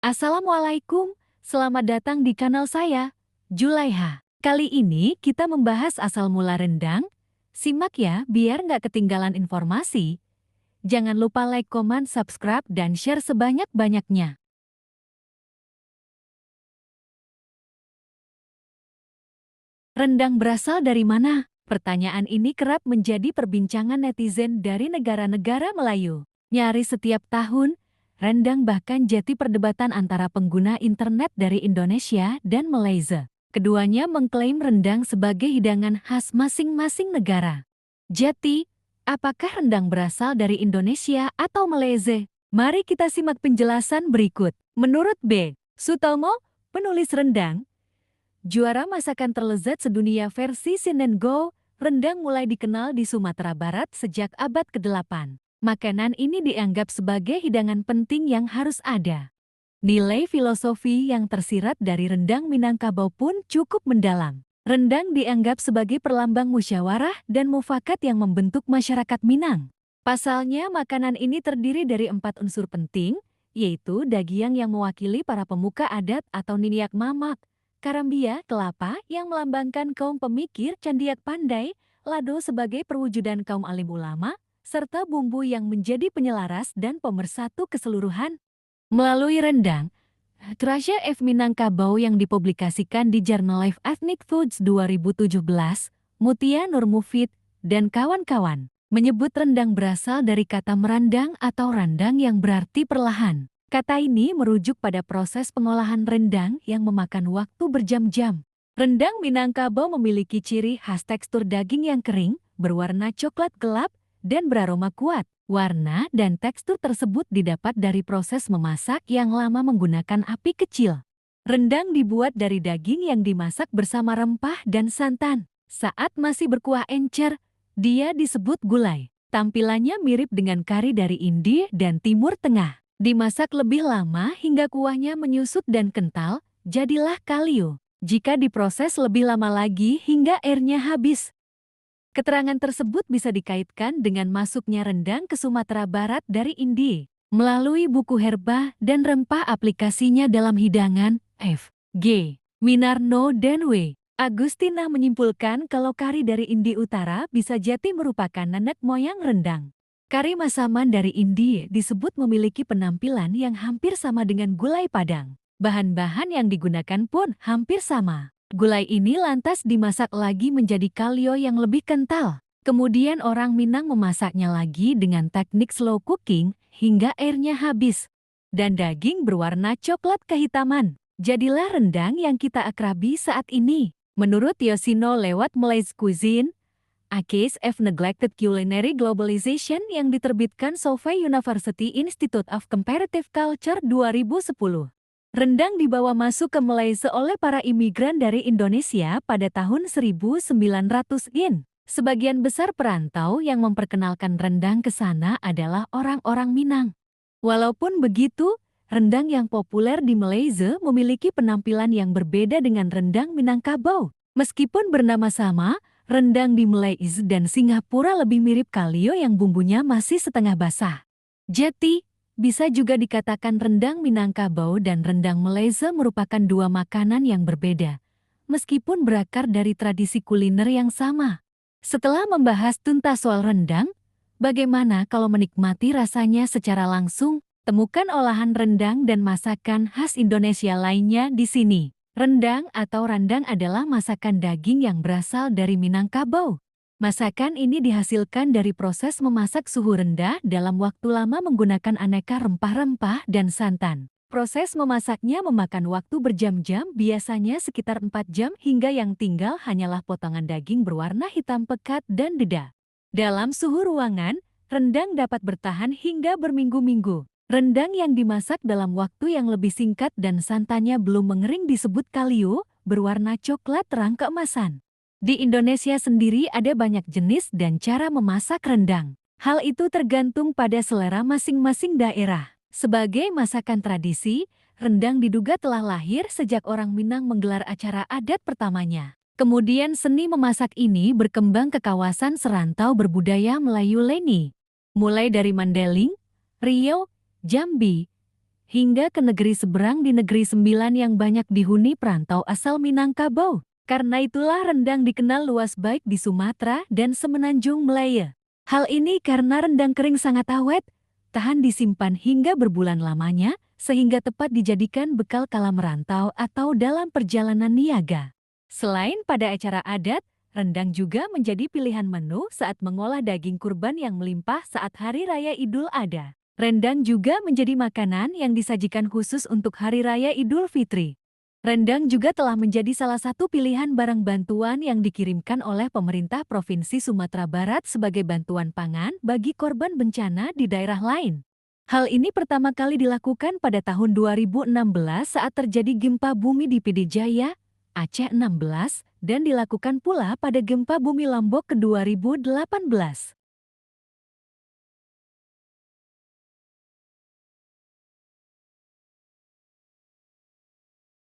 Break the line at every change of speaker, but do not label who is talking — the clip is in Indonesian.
Assalamualaikum, selamat datang di kanal saya, Julaiha. Kali ini kita membahas asal mula rendang. Simak ya biar nggak ketinggalan informasi. Jangan lupa like, komen, subscribe, dan share sebanyak-banyaknya. Rendang berasal dari mana? Pertanyaan ini kerap menjadi perbincangan netizen dari negara-negara Melayu. Nyaris setiap tahun, rendang bahkan jadi perdebatan antara pengguna internet dari Indonesia dan Malaysia. Keduanya mengklaim rendang sebagai hidangan khas masing-masing negara. Jadi, apakah rendang berasal dari Indonesia atau Malaysia? Mari kita simak penjelasan berikut. Menurut B. Sutomo, penulis rendang, juara masakan terlezat sedunia versi Sin Go, rendang mulai dikenal di Sumatera Barat sejak abad ke-8. Makanan ini dianggap sebagai hidangan penting yang harus ada. Nilai filosofi yang tersirat dari rendang Minangkabau pun cukup mendalam. Rendang dianggap sebagai perlambang musyawarah dan mufakat yang membentuk masyarakat Minang. Pasalnya, makanan ini terdiri dari 4 unsur penting, yaitu daging yang mewakili para pemuka adat atau niniak mamak, karambia, kelapa yang melambangkan kaum pemikir candiak pandai, lado sebagai perwujudan kaum alim ulama, serta bumbu yang menjadi penyelaras dan pemersatu keseluruhan. Melalui rendang, Treasure of Minangkabau yang dipublikasikan di Journal of Ethnic Foods 2017, Mutia Nurmufid dan kawan-kawan menyebut rendang berasal dari kata merandang atau randang yang berarti perlahan. Kata ini merujuk pada proses pengolahan rendang yang memakan waktu berjam-jam. Rendang Minangkabau memiliki ciri khas tekstur daging yang kering, berwarna coklat gelap, dan beraroma kuat. Warna dan tekstur tersebut didapat dari proses memasak yang lama menggunakan api kecil. Rendang dibuat dari daging yang dimasak bersama rempah dan santan. Saat masih berkuah encer, dia disebut gulai. Tampilannya mirip dengan kari dari India dan Timur Tengah. Dimasak lebih lama hingga kuahnya menyusut dan kental, jadilah kalio. Jika diproses lebih lama lagi hingga airnya habis. Keterangan tersebut bisa dikaitkan dengan masuknya rendang ke Sumatera Barat dari India. Melalui buku herba dan rempah aplikasinya dalam hidangan, F. G. Winarno dan W. Agustina menyimpulkan kalau kari dari India Utara bisa jadi merupakan nenek moyang rendang. Kari Masaman dari India disebut memiliki penampilan yang hampir sama dengan gulai Padang. Bahan-bahan yang digunakan pun hampir sama. Gulai ini lantas dimasak lagi menjadi kalio yang lebih kental. Kemudian orang Minang memasaknya lagi dengan teknik slow cooking hingga airnya habis. Dan daging berwarna coklat kehitaman. Jadilah rendang yang kita akrabi saat ini. Menurut Yoshino lewat Malaysia Cuisine, A Case of Neglected Culinary Globalization yang diterbitkan Sofia University Institute of Comparative Culture 2010. Rendang dibawa masuk ke Malaysia oleh para imigran dari Indonesia pada tahun 1900-in. Sebagian besar perantau yang memperkenalkan rendang ke sana adalah orang-orang Minang. Walaupun begitu, rendang yang populer di Malaysia memiliki penampilan yang berbeda dengan rendang Minangkabau. Meskipun bernama sama, rendang di Malaysia dan Singapura lebih mirip kalio yang bumbunya masih setengah basah. Jadi, bisa juga dikatakan rendang Minangkabau dan rendang Malaysia merupakan dua makanan yang berbeda, meskipun berakar dari tradisi kuliner yang sama. Setelah membahas tuntas soal rendang, bagaimana kalau menikmati rasanya secara langsung? Temukan olahan rendang dan masakan khas Indonesia lainnya di sini. Rendang atau randang adalah masakan daging yang berasal dari Minangkabau. Masakan ini dihasilkan dari proses memasak suhu rendah dalam waktu lama menggunakan aneka rempah-rempah dan santan. Proses memasaknya memakan waktu berjam-jam, biasanya sekitar 4 jam hingga yang tinggal hanyalah potongan daging berwarna hitam pekat dan deda. Dalam suhu ruangan, rendang dapat bertahan hingga berminggu-minggu. Rendang yang dimasak dalam waktu yang lebih singkat dan santannya belum mengering disebut kalio, berwarna coklat terang keemasan. Di Indonesia sendiri ada banyak jenis dan cara memasak rendang. Hal itu tergantung pada selera masing-masing daerah. Sebagai masakan tradisi, rendang diduga telah lahir sejak orang Minang menggelar acara adat pertamanya. Kemudian seni memasak ini berkembang ke kawasan serantau berbudaya Melayu Leni. Mulai dari Mandailing, Riau, Jambi, hingga ke negeri seberang di Negeri Sembilan yang banyak dihuni perantau asal Minangkabau. Karena itulah rendang dikenal luas baik di Sumatera dan Semenanjung Malaya. Hal ini karena rendang kering sangat awet, tahan disimpan hingga berbulan lamanya, sehingga tepat dijadikan bekal kala merantau atau dalam perjalanan niaga. Selain pada acara adat, rendang juga menjadi pilihan menu saat mengolah daging kurban yang melimpah saat Hari Raya Idul Adha. Rendang juga menjadi makanan yang disajikan khusus untuk Hari Raya Idul Fitri. Rendang juga telah menjadi salah satu pilihan barang bantuan yang dikirimkan oleh pemerintah Provinsi Sumatera Barat sebagai bantuan pangan bagi korban bencana di daerah lain. Hal ini pertama kali dilakukan pada tahun 2016 saat terjadi gempa bumi di PD Jaya, Aceh 16, dan dilakukan pula pada gempa bumi Lombok ke 2018.